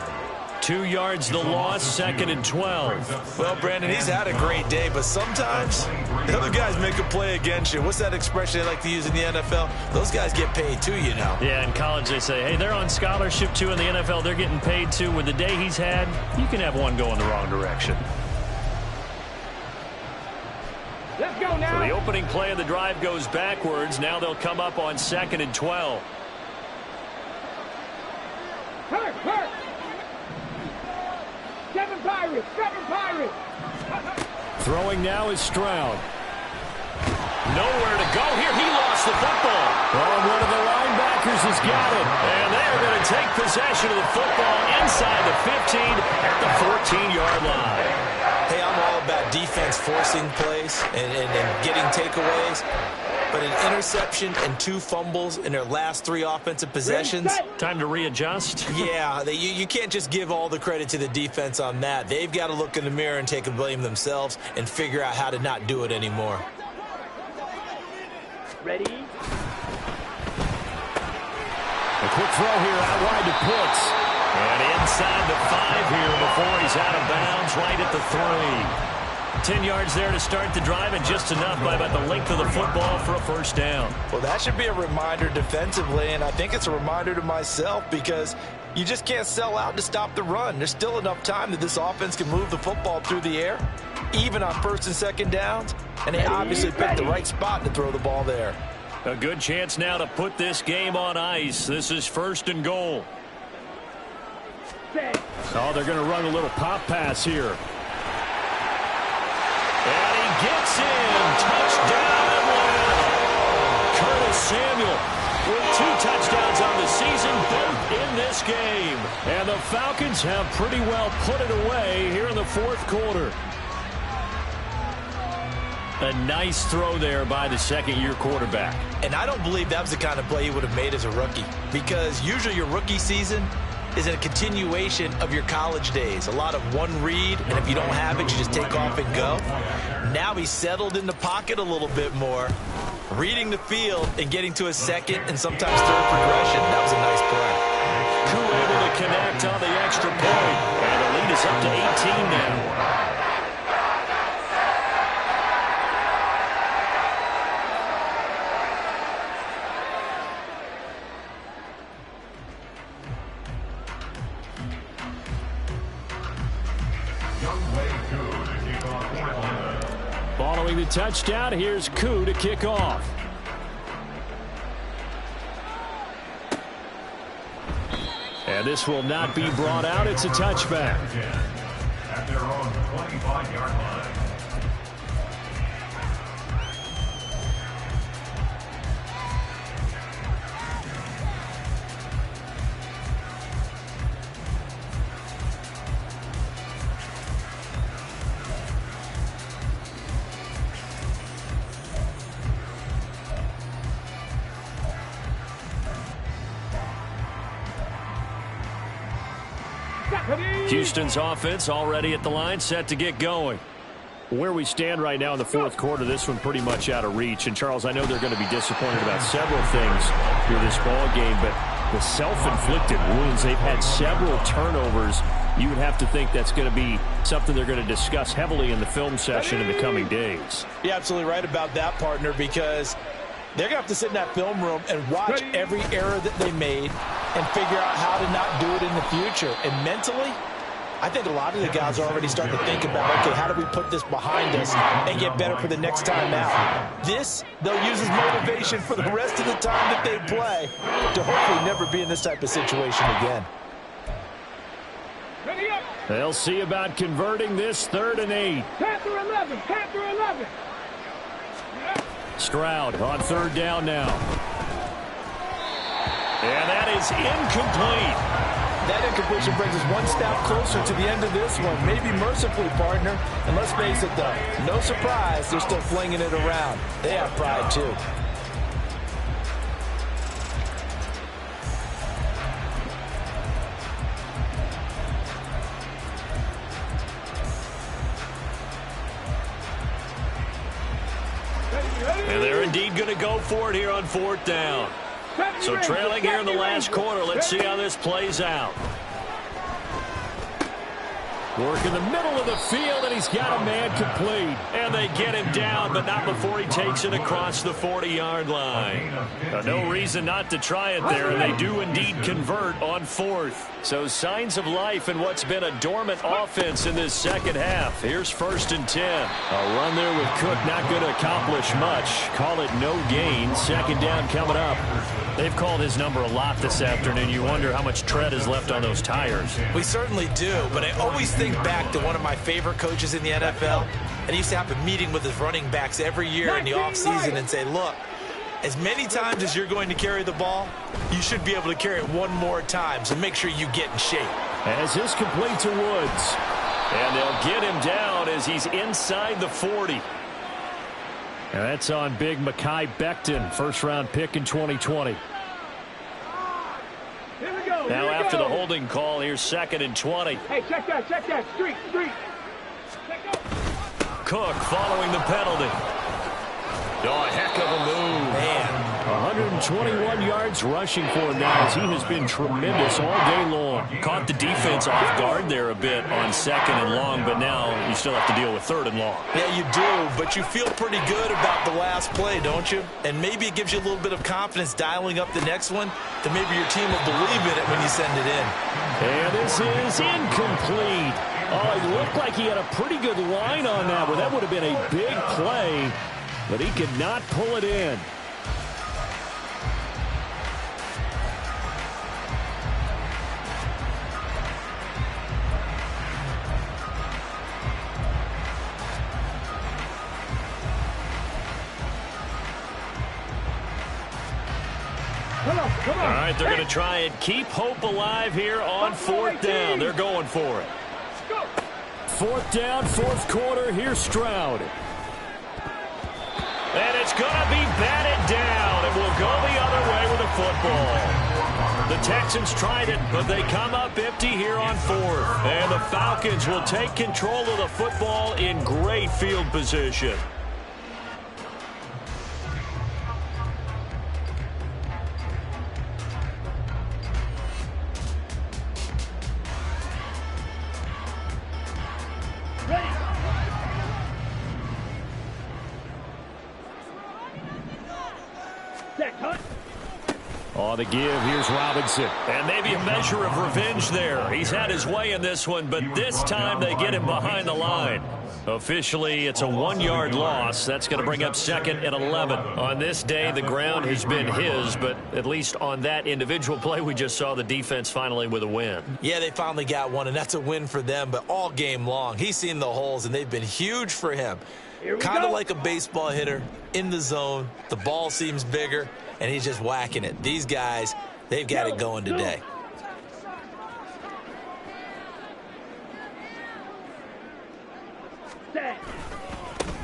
2 yards the loss, 2nd and 12. Well, Brandon, he's had a great day, but sometimes the other guys make a play against you. What's that expression they like to use in the NFL? Those guys get paid too, you know. Yeah, in college they say, hey, they're on scholarship too. In the NFL, they're getting paid too. With the day he's had, you can have one go in the wrong direction. Let's go now. So the opening play of the drive goes backwards. Now they'll come up on 2nd and 12. Hurt. 7 Pirates. Throwing now is Stroud. Nowhere to go here. He lost the football. Well, one of the linebackers has got it. And they are going to take possession of the football inside the 15 at the 14-yard line. Hey, I'm all about defense forcing plays and getting takeaways. But an interception and 2 fumbles in their last 3 offensive possessions. Time to readjust. Yeah, you can't just give all the credit to the defense on that. They've got to look in the mirror and take the blame themselves and figure out how to not do it anymore. Ready. A quick throw here out wide to Pitts. And inside the 5 here before he's out of bounds, right at the 3. 10 yards there to start the drive, and just enough by about the length of the football for a first down. Well, that should be a reminder defensively, and I think it's a reminder to myself because you just can't sell out to stop the run. There's still enough time that this offense can move the football through the air, even on 1st and 2nd downs, and they obviously picked the right spot to throw the ball there. A good chance now to put this game on ice. This is 1st and goal. Oh, they're going to run a little pop pass here. And he gets in. Touchdown, Atlanta. Curtis Samuel with 2 touchdowns on the season, both in this game. And the Falcons have pretty well put it away here in the 4th quarter. A nice throw there by the 2nd-year quarterback. And I don't believe that was the kind of play he would have made as a rookie, because usually your rookie season is a continuation of your college days. A lot of one read, and if you don't have it, you just take off and go. Now he's settled in the pocket a little bit more, reading the field and getting to a 2nd and sometimes 3rd progression. That was a nice play. Koo able to connect on the extra point, and the lead is up to 18 now. Following the touchdown, here's Koo to kick off. And this will not be brought out. It's a touchback. At their own 25-yard line. Houston's offense already at the line, set to get going. Where we stand right now in the fourth quarter, this one pretty much out of reach. And, Charles, I know they're going to be disappointed about several things through this ball game, but the self-inflicted wounds, they've had several turnovers. You would have to think that's going to be something they're going to discuss heavily in the film session in the coming days. You're absolutely right about that, partner, because they're going to have to sit in that film room and watch every error that they made and figure out how to not do it in the future. And mentally, I think a lot of the guys are already starting to think about, okay, how do we put this behind us and get better for the next time out? This, they'll use as motivation for the rest of the time that they play to hopefully never be in this type of situation again. They'll see about converting this 3rd and 8. Panther 11, Panther 11. Stroud on 3rd down now. And that is incomplete. That incompletion brings us one step closer to the end of this one. Maybe mercifully, partner. And let's face it, though, no surprise, they're still flinging it around. They have pride, too. And they're indeed going to go for it here on 4th down. So trailing here in the last quarter. Let's see how this plays out. Work in the middle of the field, and he's got a man complete. And they get him down, but not before he takes it across the 40-yard line. No reason not to try it there, and they do indeed convert on 4th. So signs of life in what's been a dormant offense in this second half. Here's 1st and 10. A run there with Cook, not going to accomplish much. Call it no gain. 2nd down coming up. They've called his number a lot this afternoon. You wonder how much tread is left on those tires. We certainly do, but I always think back to one of my favorite coaches in the NFL, and he used to have a meeting with his running backs every year in the offseason and say, look, as many times as you're going to carry the ball, you should be able to carry it one more time, so make sure you get in shape. As this complete to Woods. And they'll get him down as he's inside the 40. And that's on big Mekhi Becton, 1st-round pick in 2020. Now after the holding call, here's 2nd and 20. Hey, check that. Street. Cook following the penalty. Oh, a heck of a move. Man. 121 yards rushing for him now as he has been tremendous all day long. Caught the defense off guard there a bit on 2nd and long, but now you still have to deal with 3rd and long. Yeah, you do, but you feel pretty good about the last play, don't you? And maybe it gives you a little bit of confidence dialing up the next one, that maybe your team will believe in it when you send it in. And this is incomplete. Oh, it looked like he had a pretty good line on that, but that would have been a big play, but he could not pull it in. Come on. All right, they're going to try and keep hope alive here on 4th down. They're going for it. 4th down, 4th quarter. Here's Stroud. And it's going to be batted down. It will go the other way with the football. The Texans tried it, but they come up empty here on 4th. And the Falcons will take control of the football in great field position. On the give, here's Robinson. And maybe a measure of revenge there. He's had his way in this one, but this time they get him behind the line. Officially, it's a 1-yard loss. That's going to bring up 2nd and 11. On this day, the ground has been his, but at least on that individual play, we just saw the defense finally with a win. Yeah, they finally got one, and that's a win for them, but all game long, he's seen the holes, and they've been huge for him. Kind of like a baseball hitter in the zone. The ball seems bigger, and he's just whacking it. These guys, they've got it going today.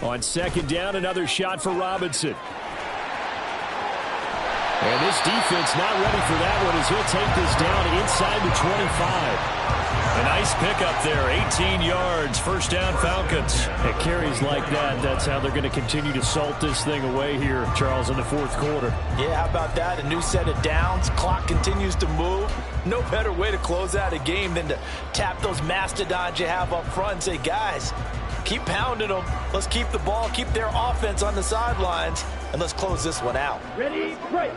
On 2nd down, another shot for Robinson. And this defense not ready for that one as he'll take this down inside the 25. A nice pickup there, 18 yards, 1st down Falcons. At carries like that, that's how they're going to continue to salt this thing away here, Charles, in the 4th quarter. Yeah, how about that? A new set of downs. Clock continues to move. No better way to close out a game than to tap those mastodons you have up front and say, guys, keep pounding them. Let's keep the ball, keep their offense on the sidelines, and let's close this one out. Ready, break.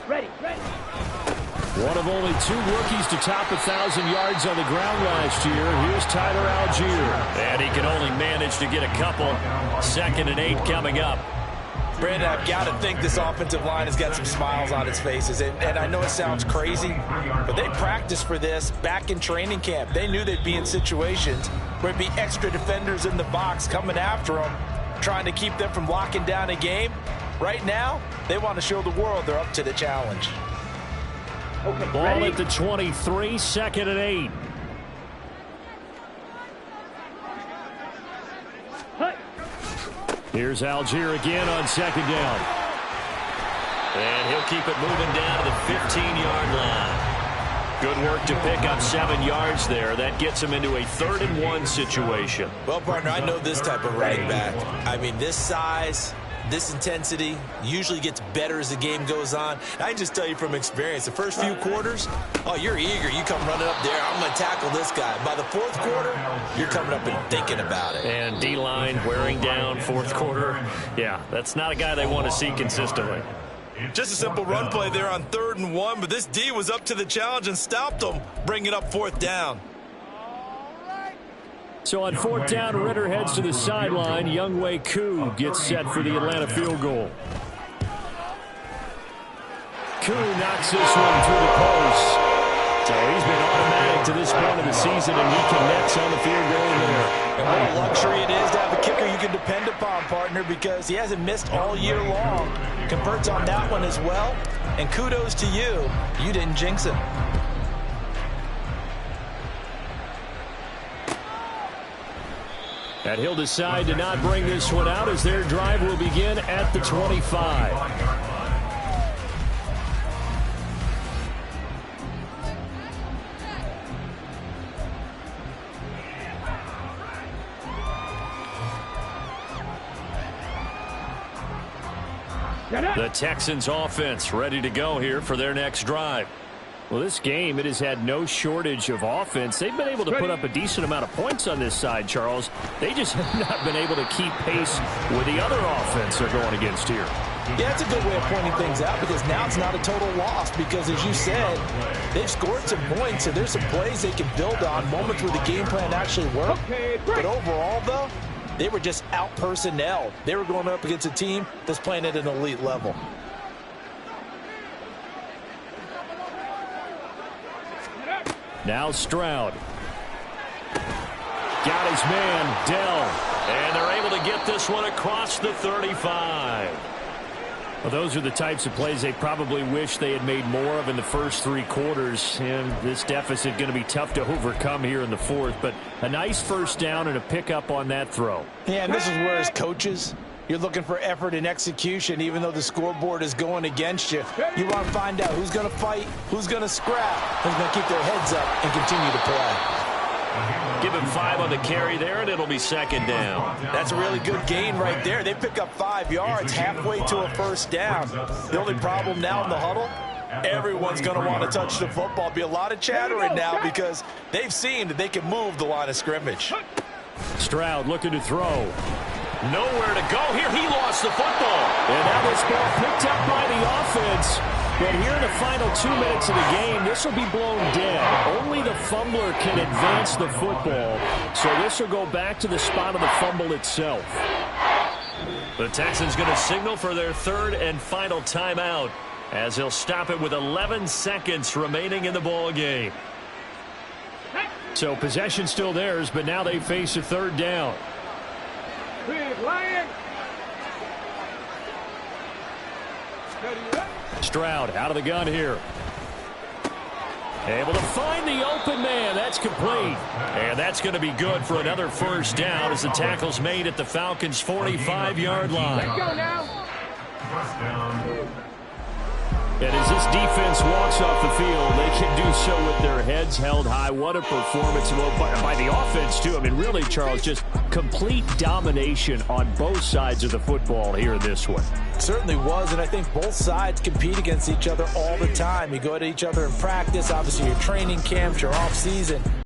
Ready. One of only 2 rookies to top 1,000 yards on the ground last year. Here's Tyler Algier. And he can only manage to get a couple. 2nd and 8 coming up. Brandon, I've got to think this offensive line has got some smiles on its faces. And I know it sounds crazy, but they practiced for this back in training camp. They knew they'd be in situations where it'd be extra defenders in the box coming after them, trying to keep them from locking down a game. Right now, they want to show the world they're up to the challenge. Okay, ball ready? at the 23, 2nd and 8. Hut. Here's Algier again on 2nd down. And he'll keep it moving down to the 15-yard line. Good work to pick up 7 yards there. That gets him into a 3rd and 1 situation. Well, partner, I know this type of running back. I mean, this size, this intensity usually gets better as the game goes on. I can just tell you from experience, the first few quarters, oh, you're eager. You come running up there, I'm going to tackle this guy. By the 4th quarter, you're coming up and thinking about it. And D-line wearing down 4th quarter. Yeah, that's not a guy they want to see consistently. Just a simple run play there on 3rd and 1, but this D was up to the challenge and stopped them, bringing up 4th down. So on 4th down, Ritter heads to the sideline. Younghoe Koo gets set for the Atlanta field goal. Koo knocks this one through the post. So he's been automatic to this point of the season, and he connects on the field goal there. And what a luxury it is to have a kicker you can depend upon, partner, because he hasn't missed all year long. Converts on that one as well. And kudos to you. You didn't jinx him. And he'll decide to not bring this one out as their drive will begin at the 25. The Texans offense ready to go here for their next drive. Well, this game, it has had no shortage of offense. They've been able to put up a decent amount of points on this side, Charles. They just have not been able to keep pace with the other offense they're going against here. Yeah, it's a good way of pointing things out because now it's not a total loss because, as you said, they've scored some points, so there's some plays they can build on, moments where the game plan actually worked. But overall, though, they were just out-personnelled. They were going up against a team that's playing at an elite level. Now Stroud. Got his man, Dell. And they're able to get this one across the 35. Well, those are the types of plays they probably wish they had made more of in the first 3 quarters. And this deficit going to be tough to overcome here in the 4th. But a nice first down and a pickup on that throw. Yeah, and this is where, as coaches, you're looking for effort and execution, even though the scoreboard is going against you. You want to find out who's going to fight, who's going to scrap, who's going to keep their heads up and continue to play. Give him 5 on the carry there, and it'll be 2nd down. That's a really good gain right there. They pick up 5 yards halfway to a first down. The only problem now in the huddle, everyone's going to want to touch the football. Be a lot of chattering now because they've seen that they can move the line of scrimmage. Stroud looking to throw. Nowhere to go here. He lost the football. And now this ball picked up by the offense. But here in the final 2 minutes of the game, this will be blown dead. Only the fumbler can advance the football, so this will go back to the spot of the fumble itself. The Texans going to signal for their third and final timeout as he'll stop it with 11 seconds remaining in the ball game. So possession still theirs, but now they face a third down. Big Lion. Stroud out of the gun here. Able to find the open man. That's complete. And that's going to be good for another first down as the tackle's made at the Falcons' 45-yard line. Let's go now. First down. And as this defense walks off the field, they can do so with their heads held high. What a performance by the offense, too. I mean, really, Charles, just complete domination on both sides of the football here in this one. Certainly was, and I think both sides compete against each other all the time. You go at each other in practice, obviously your training camps, your off season.